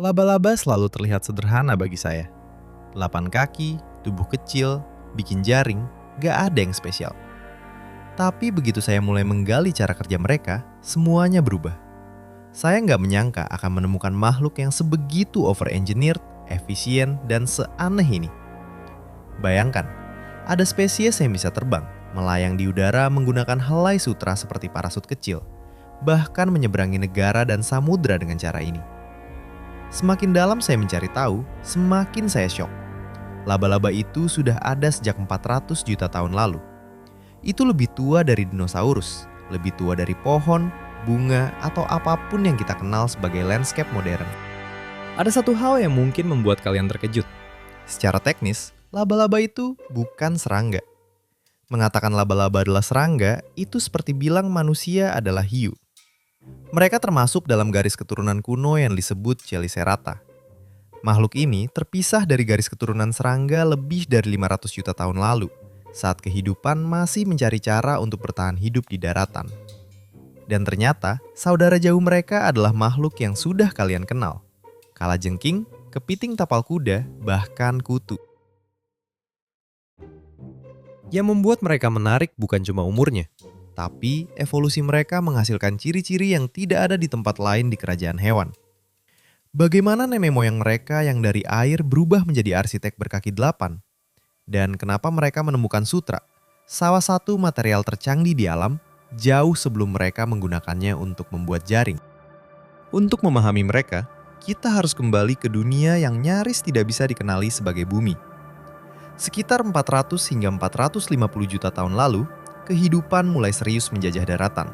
Laba-laba selalu terlihat sederhana bagi saya. 8 kaki, tubuh kecil, bikin jaring, gak ada yang spesial. Tapi begitu saya mulai menggali cara kerja mereka, semuanya berubah. Saya nggak menyangka akan menemukan makhluk yang sebegitu over-engineered, efisien, dan seaneh ini. Bayangkan, ada spesies yang bisa terbang, melayang di udara menggunakan helai sutra seperti parasut kecil, bahkan menyeberangi negara dan samudra dengan cara ini. Semakin dalam saya mencari tahu, semakin saya syok. Laba-laba itu sudah ada sejak 400 juta tahun lalu. Itu lebih tua dari dinosaurus, lebih tua dari pohon, bunga, atau apapun yang kita kenal sebagai landscape modern. Ada satu hal yang mungkin membuat kalian terkejut. Secara teknis, laba-laba itu bukan serangga. Mengatakan laba-laba adalah serangga, itu seperti bilang manusia adalah hiu. Mereka termasuk dalam garis keturunan kuno yang disebut Chelicerata. Makhluk ini terpisah dari garis keturunan serangga lebih dari 500 juta tahun lalu, saat kehidupan masih mencari cara untuk bertahan hidup di daratan. Dan ternyata, saudara jauh mereka adalah makhluk yang sudah kalian kenal. Kalajengking, kepiting tapal kuda, bahkan kutu. Yang membuat mereka menarik bukan cuma umurnya, tapi evolusi mereka menghasilkan ciri-ciri yang tidak ada di tempat lain di kerajaan hewan. Bagaimana nenek moyang mereka yang dari air berubah menjadi arsitek berkaki 8? Dan kenapa mereka menemukan sutra, salah satu material tercanggih di alam, jauh sebelum mereka menggunakannya untuk membuat jaring? Untuk memahami mereka, kita harus kembali ke dunia yang nyaris tidak bisa dikenali sebagai bumi. Sekitar 400 hingga 450 juta tahun lalu, kehidupan mulai serius menjajah daratan.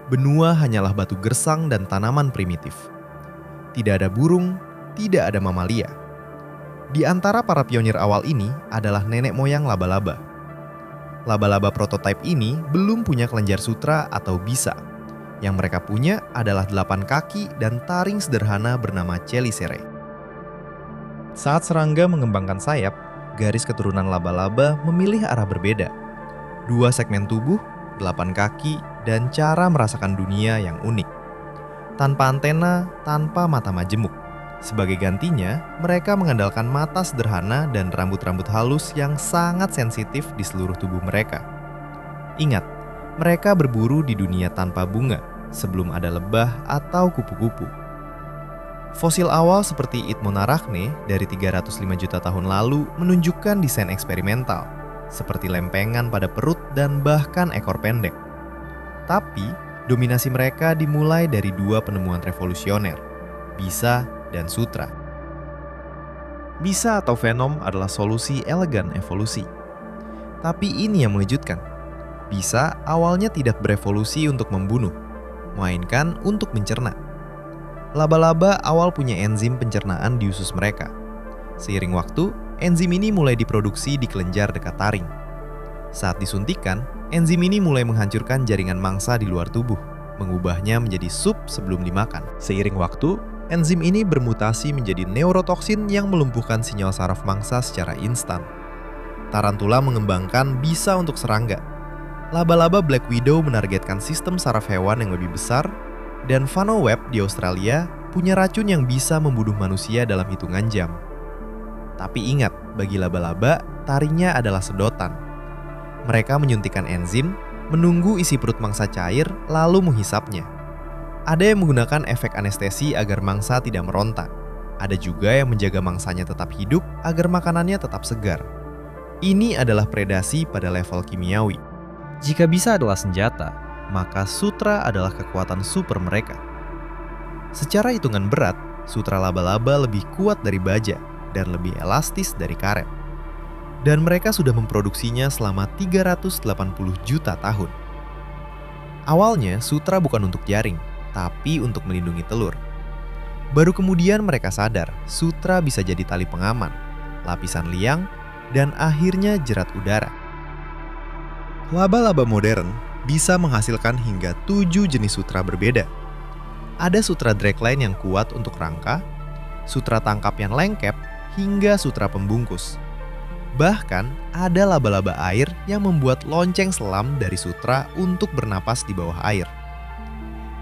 Benua hanyalah batu gersang dan tanaman primitif. Tidak ada burung, tidak ada mamalia. Di antara para pionir awal ini adalah nenek moyang laba-laba. Laba-laba prototipe ini belum punya kelenjar sutra atau bisa. Yang mereka punya adalah 8 kaki dan taring sederhana bernama Chelicerae. Saat serangga mengembangkan sayap, garis keturunan laba-laba memilih arah berbeda. 2 segmen tubuh, 8 kaki, dan cara merasakan dunia yang unik. Tanpa antena, tanpa mata majemuk. Sebagai gantinya, mereka mengandalkan mata sederhana dan rambut-rambut halus yang sangat sensitif di seluruh tubuh mereka. Ingat, mereka berburu di dunia tanpa bunga, sebelum ada lebah atau kupu-kupu. Fosil awal seperti Itmonarachne dari 305 juta tahun lalu menunjukkan desain eksperimental, seperti lempengan pada perut dan bahkan ekor pendek. Tapi, dominasi mereka dimulai dari 2 penemuan revolusioner, Bisa dan Sutra. Bisa atau Venom adalah solusi elegan evolusi. Tapi ini yang mengejutkan. Bisa awalnya tidak berevolusi untuk membunuh, melainkan untuk mencerna. Laba-laba awal punya enzim pencernaan di usus mereka. Seiring waktu, enzim ini mulai diproduksi di kelenjar dekat taring. Saat disuntikan, enzim ini mulai menghancurkan jaringan mangsa di luar tubuh, mengubahnya menjadi sup sebelum dimakan. Seiring waktu, enzim ini bermutasi menjadi neurotoksin yang melumpuhkan sinyal saraf mangsa secara instan. Tarantula mengembangkan bisa untuk serangga. Laba-laba Black Widow menargetkan sistem saraf hewan yang lebih besar, dan Vanoweb di Australia punya racun yang bisa membunuh manusia dalam hitungan jam. Tapi ingat, bagi laba-laba, taringnya adalah sedotan. Mereka menyuntikkan enzim, menunggu isi perut mangsa cair, lalu menghisapnya. Ada yang menggunakan efek anestesi agar mangsa tidak meronta. Ada juga yang menjaga mangsanya tetap hidup agar makanannya tetap segar. Ini adalah predasi pada level kimiawi. Jika bisa adalah senjata, maka sutra adalah kekuatan super mereka. Secara hitungan berat, sutra laba-laba lebih kuat dari baja dan lebih elastis dari karet. Dan mereka sudah memproduksinya selama 380 juta tahun. Awalnya, sutra bukan untuk jaring, tapi untuk melindungi telur. Baru kemudian mereka sadar, sutra bisa jadi tali pengaman, lapisan liang, dan akhirnya jerat udara. Laba-laba modern bisa menghasilkan hingga 7 jenis sutra berbeda. Ada sutra dragline yang kuat untuk rangka, sutra tangkap yang lengkap, hingga sutra pembungkus. Bahkan, ada laba-laba air yang membuat lonceng selam dari sutra untuk bernapas di bawah air.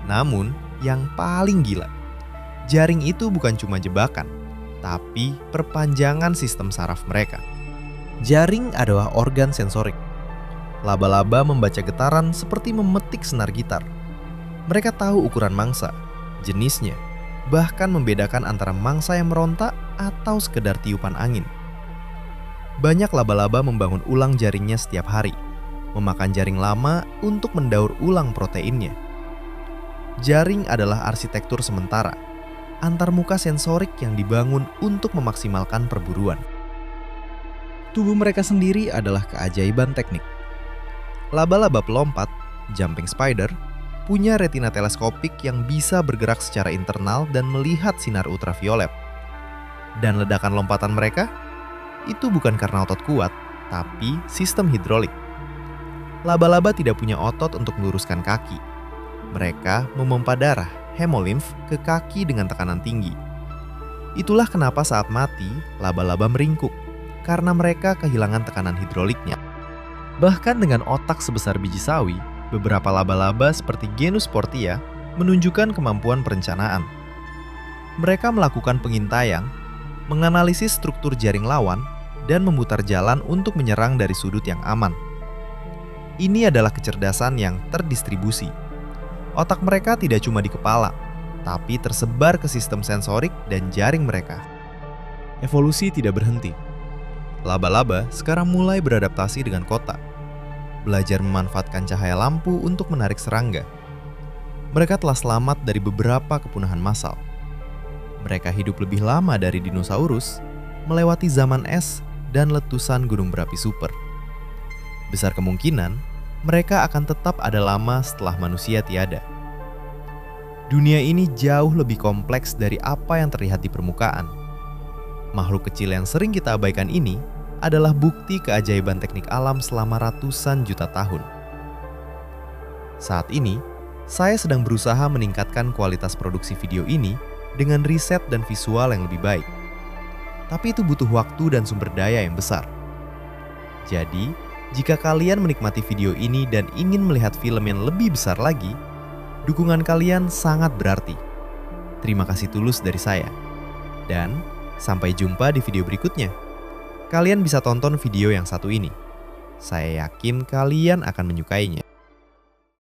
Namun, yang paling gila, Jaring itu bukan cuma jebakan, tapi perpanjangan sistem saraf mereka. Jaring adalah organ sensorik. Laba-laba membaca getaran seperti memetik senar gitar. Mereka tahu ukuran mangsa, jenisnya, bahkan membedakan antara mangsa yang meronta atau sekedar tiupan angin. Banyak laba-laba membangun ulang jaringnya setiap hari, memakan jaring lama untuk mendaur ulang proteinnya. Jaring adalah arsitektur sementara, antarmuka sensorik yang dibangun untuk memaksimalkan perburuan. Tubuh mereka sendiri adalah keajaiban teknik. Laba-laba pelompat, jumping spider, punya retina teleskopik yang bisa bergerak secara internal dan melihat sinar ultraviolet. Dan ledakan lompatan mereka itu bukan karena otot kuat, tapi sistem hidrolik. Laba-laba tidak punya otot untuk meluruskan kaki. Mereka memompa darah, hemolimf, ke kaki dengan tekanan tinggi. Itulah kenapa saat mati, laba-laba meringkuk, karena mereka kehilangan tekanan hidroliknya. Bahkan dengan otak sebesar biji sawi, beberapa laba-laba seperti genus Portia menunjukkan kemampuan perencanaan. Mereka melakukan pengintaian, menganalisis struktur jaring lawan, dan memutar jalan untuk menyerang dari sudut yang aman. Ini adalah kecerdasan yang terdistribusi. Otak mereka tidak cuma di kepala, tapi tersebar ke sistem sensorik dan jaring mereka. Evolusi tidak berhenti. Laba-laba sekarang mulai beradaptasi dengan kota, belajar memanfaatkan cahaya lampu untuk menarik serangga. Mereka telah selamat dari beberapa kepunahan massal. Mereka hidup lebih lama dari dinosaurus, melewati zaman es dan letusan gunung berapi super. Besar kemungkinan mereka akan tetap ada lama setelah manusia tiada. Dunia ini jauh lebih kompleks dari apa yang terlihat di permukaan. Makhluk kecil yang sering kita abaikan ini adalah bukti keajaiban teknik alam selama ratusan juta tahun. Saat ini, saya sedang berusaha meningkatkan kualitas produksi video ini dengan riset dan visual yang lebih baik. Tapi itu butuh waktu dan sumber daya yang besar. Jadi, jika kalian menikmati video ini dan ingin melihat film yang lebih besar lagi, dukungan kalian sangat berarti. Terima kasih tulus dari saya. Dan sampai jumpa di video berikutnya. Kalian bisa tonton video yang satu ini. Saya yakin kalian akan menyukainya.